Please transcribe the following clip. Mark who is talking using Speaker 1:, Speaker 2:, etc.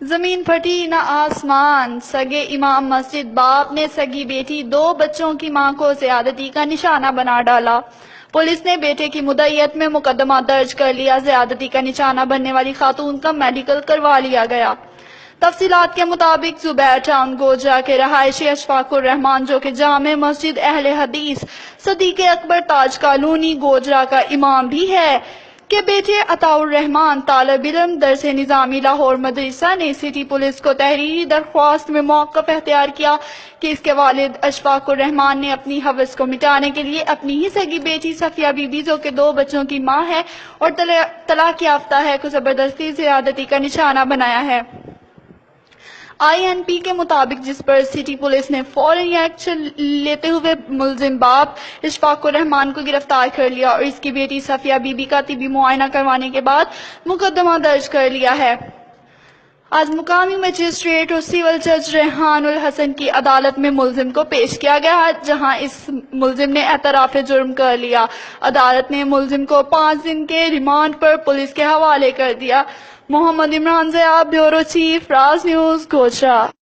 Speaker 1: زمین پھٹی نہ آسمان، سگے امام مسجد باپ نے سگی بیٹی 2 بچوں کی ماں کو زیادتی کا نشانہ بنا ڈالا۔ پولیس نے بیٹے کی مدعیت میں مقدمہ درج کر لیا۔ زیادتی کا نشانہ بننے والی خاتون کا میڈیکل کروا لیا گیا۔ تفصیلات کے مطابق زبیر ٹاؤن گوجرا کے رہائشی اشفاق الرحمان جو کہ جامع مسجد اہل حدیث صدیق اکبر تاج کالونی گوجرا کا امام بھی ہے کہ بیٹے عطاء الرحمان طالب علم درس نظامی لاہور مدرسہ نے سٹی پولیس کو تحریری درخواست میں موقف اختیار کیا کہ اس کے والد اشفاق الرحمان نے اپنی ہوس کو مٹانے کے لیے اپنی ہی سگی بیٹی صفیہ بی بی جو کہ 2 بچوں کی ماں ہے اور طلاق یافتہ ہے کو زبردستی زیادتی کا نشانہ بنایا ہے۔ INP کے مطابق جس پر سٹی پولیس نے فوری ایکشن لیتے ہوئے ملزم باپ اشفاق الرحمان کو گرفتار کر لیا اور اس کی بیٹی صفیہ بی بی کا طبی معائنہ کروانے کے بعد مقدمہ درج کر لیا ہے۔ آج مقامی مجسٹریٹ اور سول جج ریحان الحسن کی عدالت میں ملزم کو پیش کیا گیا جہاں اس ملزم نے اعتراف جرم کر لیا۔ عدالت نے ملزم کو 5 دن کے ریمانڈ پر پولیس کے حوالے کر دیا۔ محمد عمران ضیاء، بیورو چیف، راز نیوز، گوجرا۔